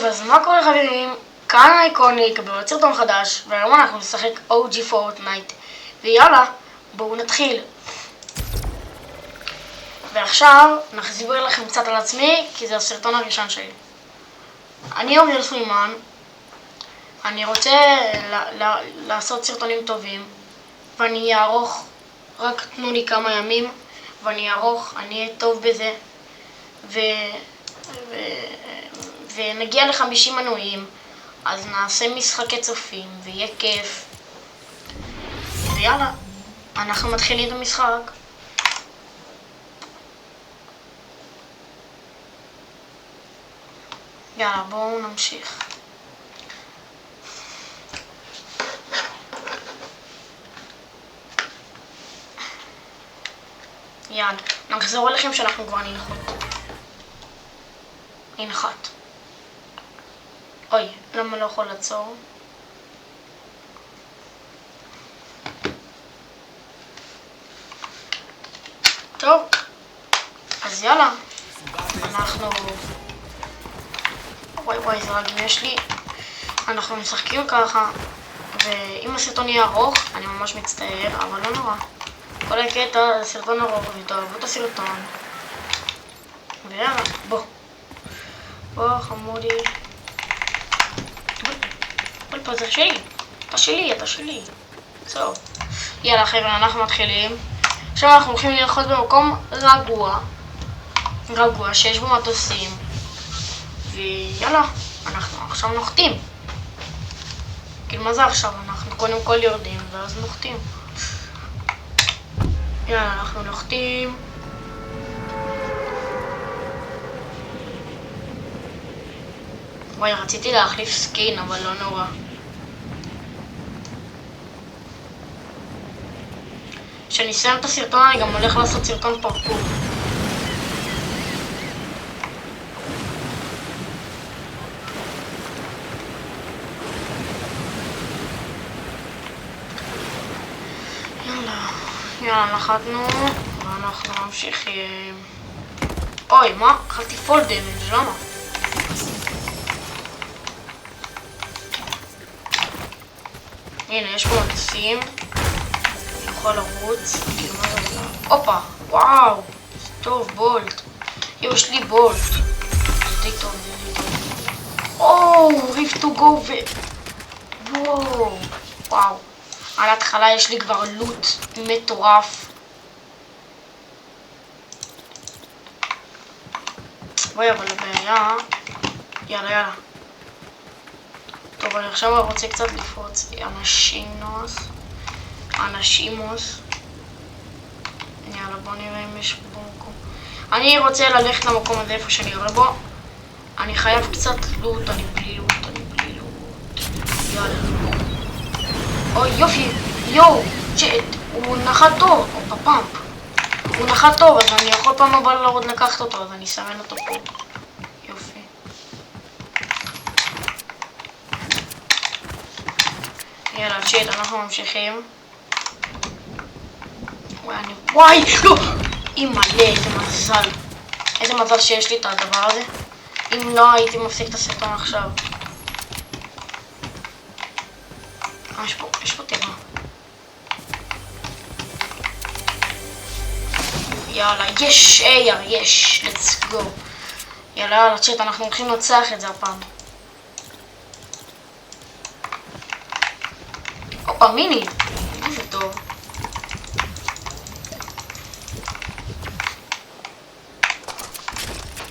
אז מה קורה חברים? כאן אייקוניק בעוד סרטון חדש, והיום אנחנו נשחק OG פורטנייט, ויאללה, בואו נתחיל. ועכשיו נחזיר לכם קצת על עצמי, כי זה הסרטון הראשון שלי. אני אוריאל סלימן, אני רוצה לעשות סרטונים טובים, ואני אערוך, רק תנו לי כמה ימים, ואני אערוך, אני אהיה טוב בזה, ונגיע ל50 מנויים, אז נעשה משחקי צופים, ויהיה כיף. ויאללה, אנחנו מתחילים את המשחק. יאללה, בואו נמשיך. יאללה, נחזור אליכם שאנחנו כבר ננחת. אוי, למה לא יכול לעצור? טוב, אז יאללה, אנחנו... וואי, זה רק אם יש לי... אנחנו משחקים ככה, ואם הסרטון יהיה ארוך, אני ממש מצטער, אבל לא נורא. כל הקטע זה סרטון ארוך, ותאהבו את הסרטון. ויאללה, בוא חמודי. אבל פה זה שלי. אתה שלי. זהו. יאללה חבר'ה, אנחנו מתחילים. עכשיו אנחנו הולכים ללחוץ במקום רגוע שיש בו מטוסים. ויאללה, אנחנו עכשיו נוחתים. כאילו מה זה עכשיו? אנחנו קודם כל יורדים ואז נוחתים. יאללה, אנחנו נוחתים. וואי, רציתי להחליף סקין, אבל לא נורא. כשאני אסיים את הסרטון, אני גם הולך לעשות סרטון פרקור. יאללה, נחתנו, ואנחנו ממשיכים. אוי, מה? אכלתי פול דמג', למה? הנה, יש פה מטוסים. אני יכול לרוץ. כאילו, מה זה? הופה, וואו. טוב, בולט. יש לי בולט. זה די טוב. או, ריף טו גו וואו. על ההתחלה יש לי כבר לוט מטורף. וואי, אבל הבעיה... יאללה. טוב, אני עכשיו רוצה קצת לפרוץ אנשימוס. יאללה, בוא נראה אם יש פה מקום. אני רוצה ללכת למקום הזה איפה שאני יורה בו. אני חייב קצת לוט, אני בלי לוט. יאללה. אוי, יופי, הוא נחת טוב, הוא נחת טוב, אז אני יכול פעם הבאה לא עוד לקחת אותו, אז אני אסמן אותו פה. יופי. יאללה, אנחנו ממשיכים. וואי, לא! אימא'לה, איזה מזל שיש לי את הדבר הזה. אם לא, הייתי מפסיק את הסרטון עכשיו. יש פה טבע. יאללה, יש, let's go. יאללה, צ'אט, אנחנו הולכים לנצח את זה הפעם. הופה, מיני. איזה טוב.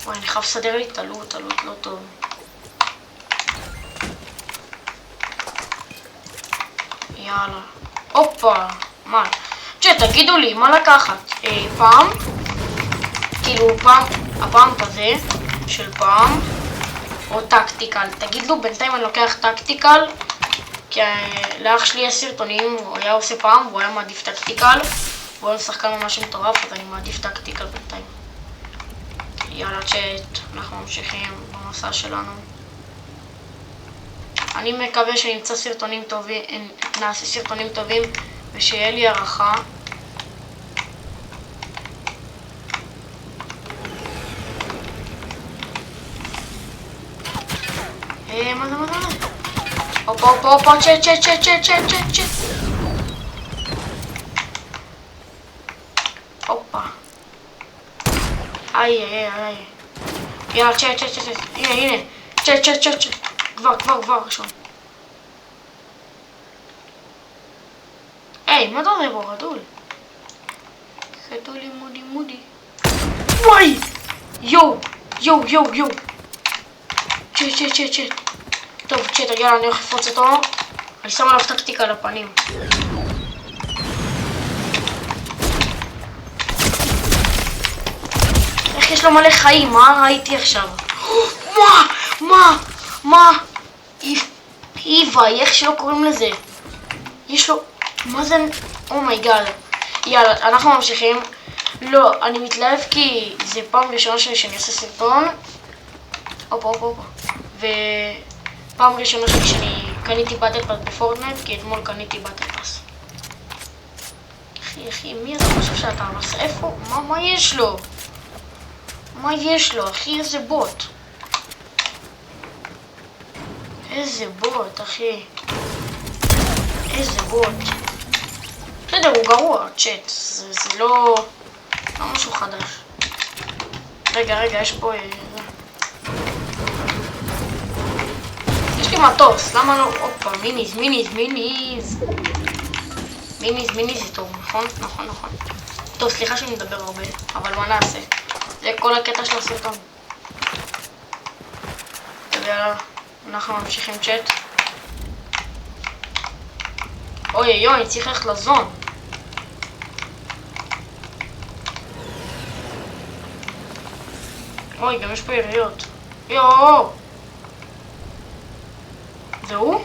וואי, אני חייב לסדר לי את הלוט לא טוב. יאללה. הופה. מה? תגידו לי, מה לקחת? פעם? כאילו הפעם כזה, של פעם, או טקטיקל. תגידו, בינתיים אני לוקח טקטיקל, כי לאח שלי יש סרטונים, הוא היה עושה פעם, והוא היה מעדיף טקטיקל, והוא היה שחקן ממש מטורף, אז אני מעדיף טקטיקל בינתיים. יאללה צ'אט, אנחנו ממשיכים במסע שלנו. אני מקווה שנמצא סרטונים טובים, נעשה סרטונים טובים, ושיהיה לי הערכה. מה זה? הופה, צ'ט. הופה. איי. יאללה, צ'ט. הנה. צ'ט. כבר ראשון. היי, מה אתה עושה פה, חתול? חתולי מודי. וואי! יו! צ'ט. טוב, צ'ט, יאללה, אני הולך לפרוץ אותו. אני שם עליו טקטיקה על הפנים. איך יש לו מלא חיים? מה ראיתי עכשיו? מה? איווי, איך שלא קוראים לזה? יש לו... מה זה... אומייגאד. יאללה, אנחנו ממשיכים. לא, אני מתלהב כי זה פעם ראשונה שלי שאני עושה סרטון. הופה. ופעם ראשונה שלי שאני קניתי באטל פאס בפורטנייט, כי אתמול קניתי באטל פאס. אחי, מי אתה חושב שאתה עושה? איפה? מה יש לו? אחי? איזה בוט. אחי. איזה בוט. בסדר, הוא גרוע, צ'ט. זה לא משהו חדש. רגע, יש פה... יש לי מטוס, למה לא... הופה, מיניז. מיניז זה טוב, נכון. טוב, סליחה שאני מדבר הרבה, אבל מה נעשה? זה כל הקטע של הסרטון. ויאללה, אנחנו ממשיכים צ'ט. אוי, אני צריך ללכת לזון. אוי, גם יש פה יריות. יואו! זה הוא?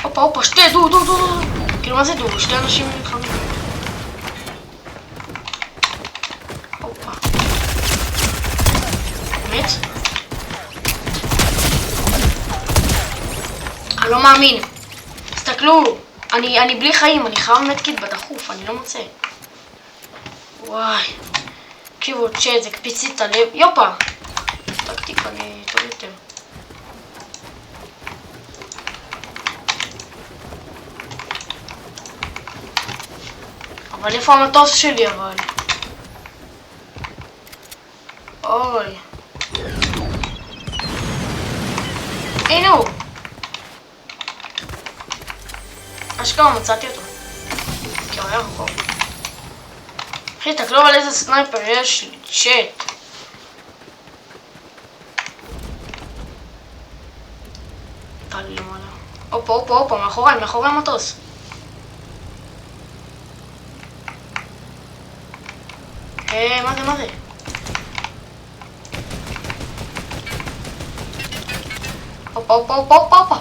הופה, שתי, דו. כאילו, מה זה דו? שתי אנשים נלחמים. הופה. באמת? אני לא מאמין. תסתכלו, אני בלי חיים, אני חייב מדקיט בדחוף, אני לא מוצא. וואי. תקשיבו, צ'ט, זה קפיצי את הלב. יופה! טקטיקה לי טוב יותר. אבל איפה המטוס שלי אבל? אוי. הנה הוא. אשכרה מצאתי אותו. כי הוא היה רחוק. אחי, תקלוב על איזה סנייפר יש לי, צ'ט. תעלי למעלה. הופה, מאחורי המטוס. מה זה? הופה.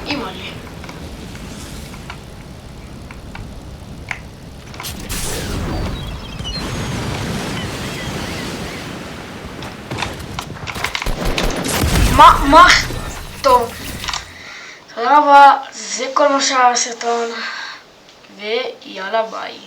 אימא'לה. מה? טוב. תודה רבה, זה כל מה שהיה בסרטון, ויאללה ביי.